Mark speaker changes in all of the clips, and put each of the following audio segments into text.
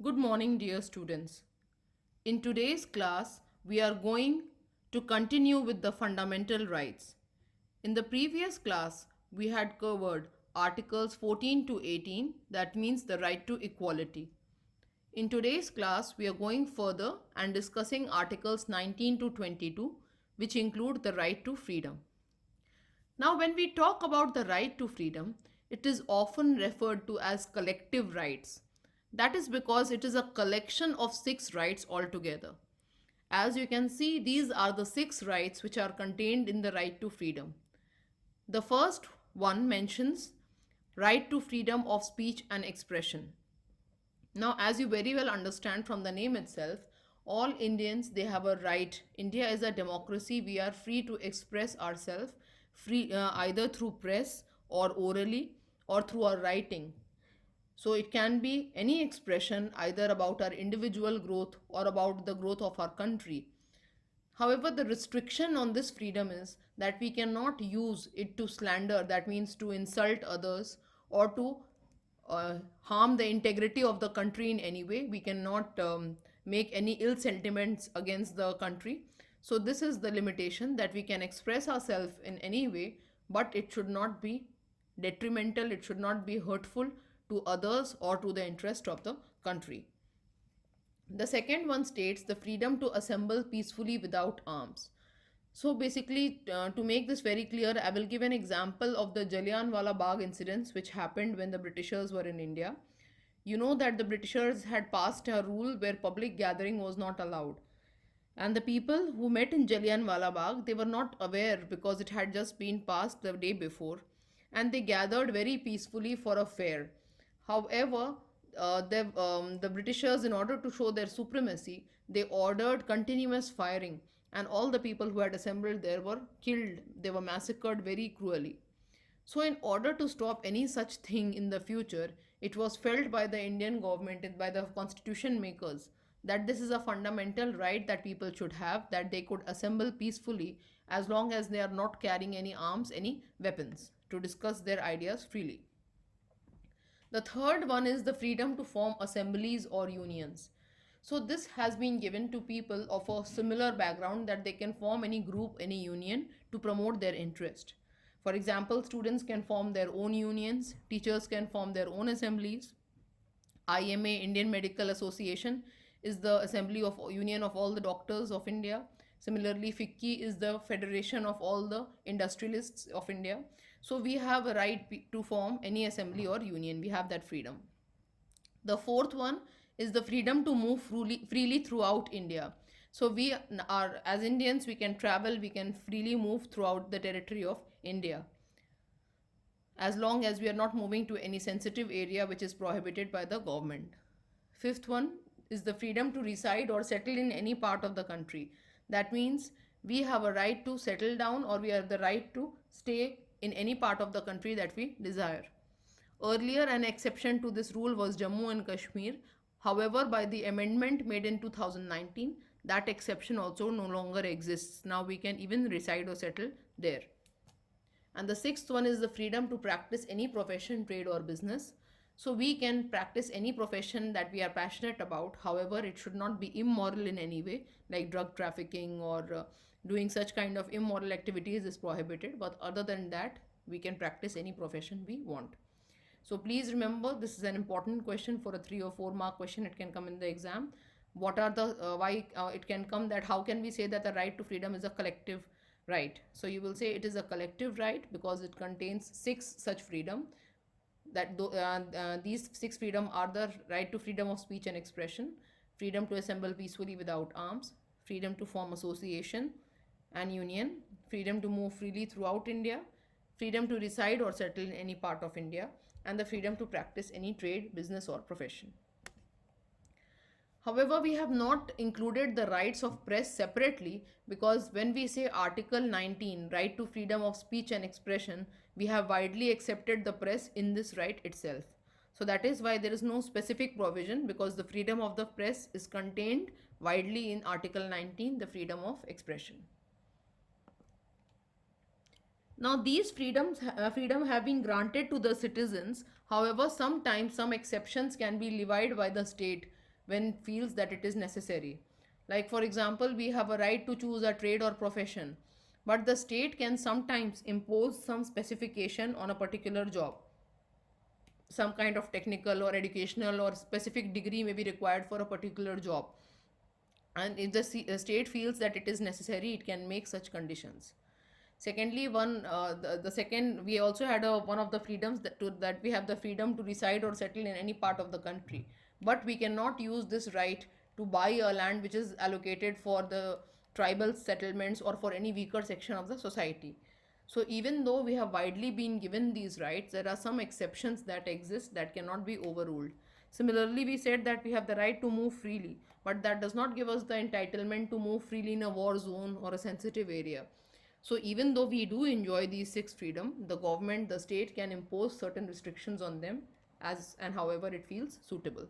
Speaker 1: Good morning, dear students. In today's class, we are going to continue with the fundamental rights. In the previous class, we had covered Articles 14 to 18, that means the right to equality. In today's class, we are going further and discussing Articles 19 to 22, which include the right to freedom. Now, when we talk about the right to freedom, it is often referred to as collective rights. That is because it is a collection of six rights altogether. As you can see, these are the six rights which are contained in the right to freedom. The first one mentions right to freedom of speech and expression. Now, as you very well understand from the name itself, all Indians they have a right. India is a democracy. We are free to express ourselves, free either through press or orally or through our writing. So it can be any expression either about our individual growth or about the growth of our country. However, the restriction on this freedom is that we cannot use it to slander, that means to insult others or to harm the integrity of the country in any way. We cannot make any ill sentiments against the country. So, this is the limitation that we can express ourselves in any way, but it should not be detrimental, it should not be hurtful to others or to the interest of the country. The second one states the freedom to assemble peacefully without arms. So basically, to make this very clear, I will give an example of the Jallianwala Bagh incidents which happened when the Britishers were in India. You know that the Britishers had passed a rule where public gathering was not allowed. And the people who met in Jallianwala Bagh, they were not aware because it had just been passed the day before. And they gathered very peacefully for a fair. However, the Britishers, in order to show their supremacy, they ordered continuous firing, and all the people who had assembled there were killed. They were massacred very cruelly. So, in order to stop any such thing in the future, it was felt by the Indian government and by the constitution makers that this is a fundamental right that people should have, that they could assemble peacefully as long as they are not carrying any arms, any weapons, to discuss their ideas freely. The third one is the freedom to form assemblies or unions. So, this has been given to people of a similar background that they can form any group, any union to promote their interest. For example, students can form their own unions, teachers can form their own assemblies. IMA, Indian Medical Association, is the assembly of union of all the doctors of India. Similarly, FICCI is the federation of all the industrialists of India. So we have a right to form any assembly or union. We have that freedom. The fourth one is the freedom to move freely throughout India. So we are, as Indians, we can travel, we can freely move throughout the territory of India, as long as we are not moving to any sensitive area which is prohibited by the government. Fifth one is the freedom to reside or settle in any part of the country. That means we have a right to settle down or we have the right to stay in any part of the country that we desire. Earlier, an exception to this rule was Jammu and Kashmir. However, by the amendment made in 2019, that exception also no longer exists. Now we can even reside or settle there. And the sixth one is the freedom to practice any profession, trade, or business. So we can practice any profession that we are passionate about. However, it should not be immoral in any way, like drug trafficking or doing such kind of immoral activities is prohibited. But other than that, we can practice any profession we want. So please remember, this is an important question for a 3 or 4 mark question. It can come in the exam. What are the why it can come that how can we say that the right to freedom is a collective right? So you will say it is a collective right because it contains six such freedom. These six freedom are the right to freedom of speech and expression, freedom to assemble peacefully without arms, freedom to form association and union, freedom to move freely throughout India, freedom to reside or settle in any part of India, and the freedom to practice any trade, business, or profession. However, we have not included the rights of press separately because when we say Article 19, right to freedom of speech and expression, we have widely accepted the press in this right itself. So that is why there is no specific provision because the freedom of the press is contained widely in Article 19, the freedom of expression. Now, these freedom have been granted to the citizens. However, sometimes some exceptions can be levied by the state when feels that it is necessary. Like for example, we have a right to choose a trade or profession, but the state can sometimes impose some specification on a particular job. Some kind of technical or educational or specific degree may be required for a particular job, and if the state feels that it is necessary, it can make such conditions. Secondly, the second, we also had one of the freedoms that we have the freedom to reside or settle in any part of the country, but we cannot use this right to buy a land which is allocated for the tribal settlements or for any weaker section of the society. So even though we have widely been given these rights, there are some exceptions that exist that cannot be overruled. Similarly, we said that we have the right to move freely, but that does not give us the entitlement to move freely in a war zone or a sensitive area. So even though we do enjoy these six freedom, the government, the state can impose certain restrictions on them as and however it feels suitable.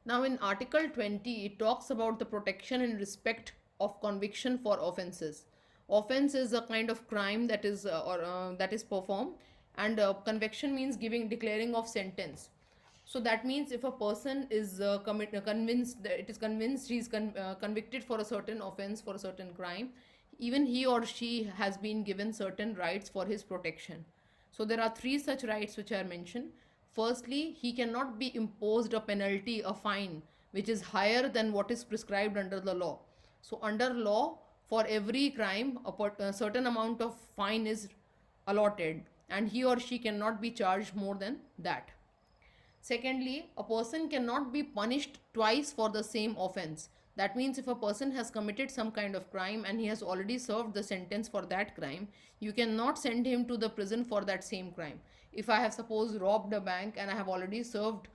Speaker 1: Now in Article 20, it talks about the protection and respect of conviction for offences. Offence is a kind of crime that is that is performed, and conviction means declaring of sentence. So that means if a person is convinced that it is convinced he is convicted for a certain offense, for a certain crime, even he or she has been given certain rights for his protection. So there are three such rights which are mentioned. Firstly, he cannot be imposed a penalty, a fine, which is higher than what is prescribed under the law. So under law, for every crime, a certain amount of fine is allotted, and he or she cannot be charged more than that. Secondly, a person cannot be punished twice for the same offense. That means if a person has committed some kind of crime and he has already served the sentence for that crime, you cannot send him to the prison for that same crime. If I have suppose robbed a bank and I have already served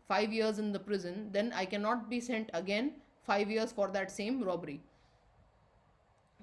Speaker 1: 5 years in the prison, then I cannot be sent again 5 years for that same robbery.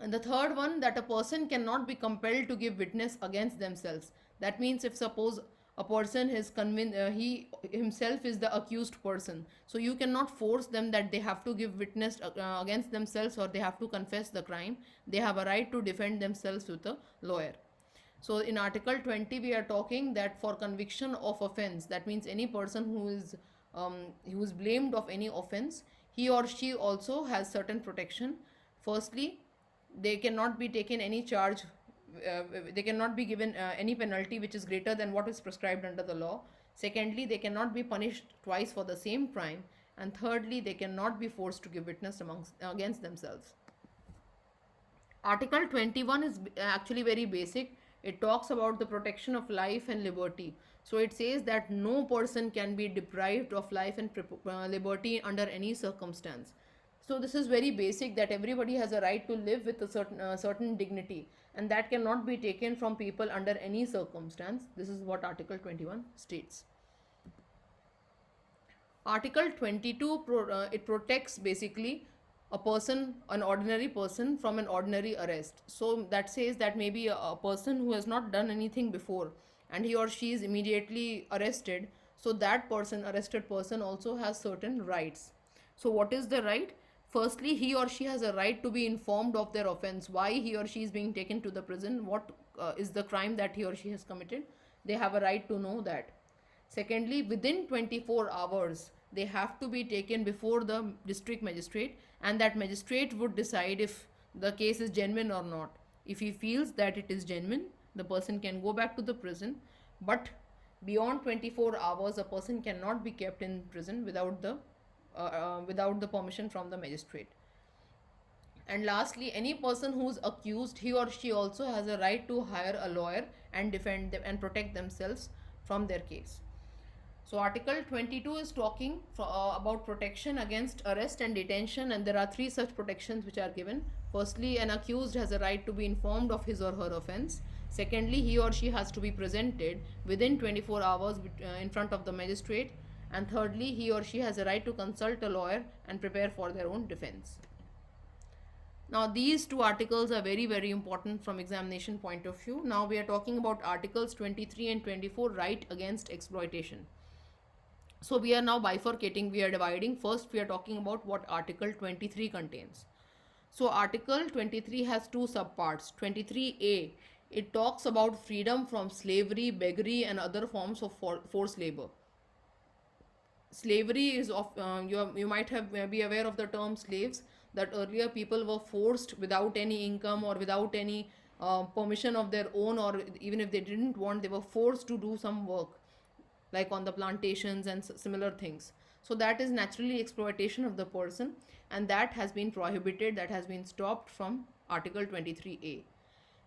Speaker 1: And the third one, that a person cannot be compelled to give witness against themselves. That means if suppose a person is convinced, he himself is the accused person, so you cannot force them that they have to give witness against themselves or they have to confess the crime. They have a right to defend themselves with a lawyer. So in Article 20, we are talking that for conviction of offense, that means any person who is blamed of any offense, he or she also has certain protection. Firstly, they cannot be taken any charge, they cannot be given any penalty which is greater than what is prescribed under the law. Secondly, they cannot be punished twice for the same crime. And thirdly, they cannot be forced to give witness against themselves. Article 21 is actually very basic. It talks about the protection of life and liberty. So it says that no person can be deprived of life and liberty under any circumstance. So this is very basic, that everybody has a right to live with a certain dignity, and that cannot be taken from people under any circumstance. This is what Article 21 states. Article 22 it protects basically a person, an ordinary person, from an ordinary arrest. So that says that maybe a person who has not done anything before and he or she is immediately arrested, so that person, arrested person, also has certain rights. So what is the right? Firstly, he or she has a right to be informed of their offense, why he or she is being taken to the prison, what is the crime that he or she has committed. They have a right to know that. Secondly, within 24 hours, they have to be taken before the district magistrate, and that magistrate would decide if the case is genuine or not. If he feels that it is genuine, the person can go back to the prison, but beyond 24 hours, a person cannot be kept in prison without the permission from the magistrate. And lastly, any person who is accused, he or she also has a right to hire a lawyer and defend them and protect themselves from their case. So Article 22 is talking about protection against arrest and detention, and there are three such protections which are given. Firstly, an accused has a right to be informed of his or her offense. Secondly, he or she has to be presented within 24 hours in front of the magistrate. And thirdly, he or she has a right to consult a lawyer and prepare for their own defense. Now these two articles are very, very important from examination point of view. Now we are talking about Articles 23 and 24, right against exploitation. So we are now bifurcating, we are dividing. First we are talking about what Article 23 contains. So Article 23 has two subparts. 23A, it talks about freedom from slavery, beggary and other forms of forced labor. slavery is of you might have be aware of the term slaves, that earlier people were forced without any income or without any permission of their own, or even if they didn't want, they were forced to do some work, like on the plantations and similar things. So that is naturally exploitation of the person, and that has been prohibited, that has been stopped from article 23A.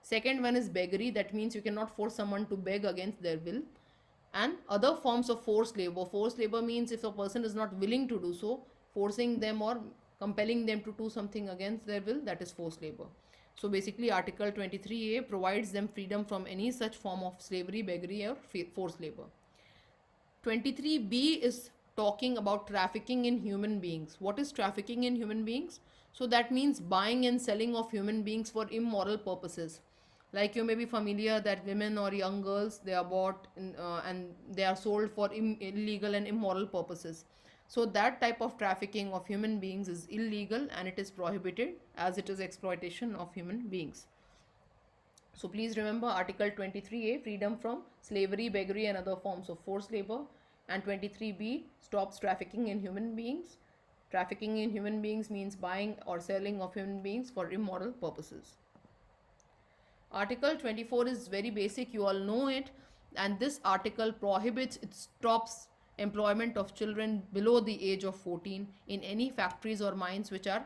Speaker 1: Second one is beggary. That means you cannot force someone to beg against their will. And other forms of forced labor. Forced labor means if a person is not willing to do so, forcing them or compelling them to do something against their will, that is forced labor. So basically article 23A provides them freedom from any such form of slavery, beggary or forced labor. 23B is talking about trafficking in human beings. What is trafficking in human beings? So that means buying and selling of human beings for immoral purposes. Like you may be familiar that women or young girls, they are bought and they are sold for illegal and immoral purposes. So that type of trafficking of human beings is illegal and it is prohibited, as it is exploitation of human beings. So please remember article 23A, freedom from slavery, beggary and other forms of forced labor, and 23B stops trafficking in human beings. Trafficking in human beings means buying or selling of human beings for immoral purposes. Article 24 is very basic, you all know it, and this article prohibits, it stops employment of children below the age of 14 in any factories or mines which are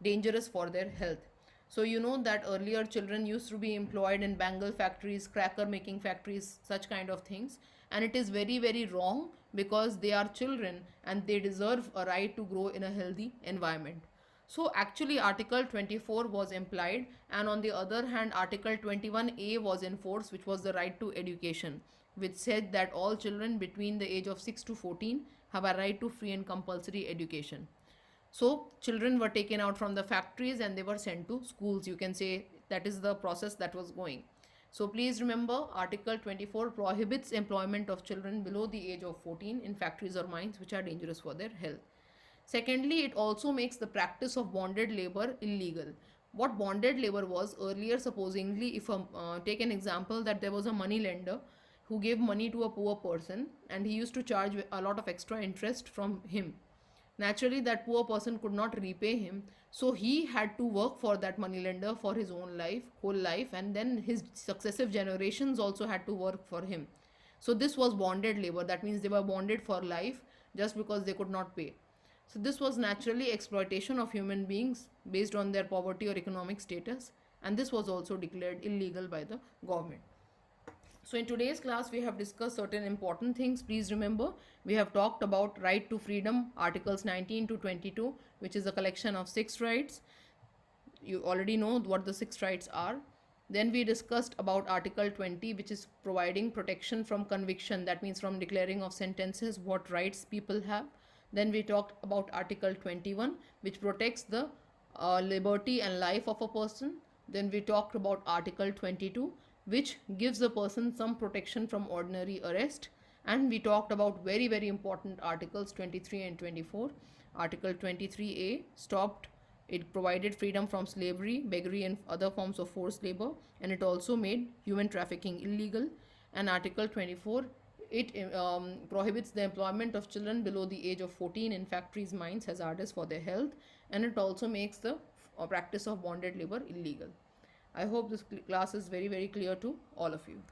Speaker 1: dangerous for their health. So you know that earlier children used to be employed in bangle factories, cracker making factories, such kind of things, and it is very very wrong, because they are children and they deserve a right to grow in a healthy environment. So actually article 24 was implied, and on the other hand article 21A was enforced, which was the right to education, which said that all children between the age of 6 to 14 have a right to free and compulsory education. So children were taken out from the factories and they were sent to schools. You can say that is the process that was going. So please remember article 24 prohibits employment of children below the age of 14 in factories or mines which are dangerous for their health. Secondly, it also makes the practice of bonded labor illegal. What bonded labor was earlier, supposingly, if take an example that there was a money lender who gave money to a poor person and he used to charge a lot of extra interest from him. Naturally, that poor person could not repay him, so he had to work for that moneylender for his own life, whole life, and then his successive generations also had to work for him. So this was bonded labor. That means they were bonded for life just because they could not pay. So this was naturally exploitation of human beings based on their poverty or economic status, and this was also declared illegal by the government. So in today's class we have discussed certain important things. Please remember, we have talked about right to freedom, articles 19 to 22, which is a collection of 6 rights. You already know what the 6 rights are. Then we discussed about article 20, which is providing protection from conviction, that means from declaring of sentences, what rights people have. Then we talked about article 21, which protects the liberty and life of a person. Then we talked about article 22, which gives the person some protection from ordinary arrest. And we talked about very very important articles 23 and 24. Article 23A stopped, it provided freedom from slavery, beggary and other forms of forced labor, and it also made human trafficking illegal. And article 24, it prohibits the employment of children below the age of 14 in factories, mines, hazardous for their health, and it also makes the practice of bonded labor illegal. I hope this class is very very clear to all of you.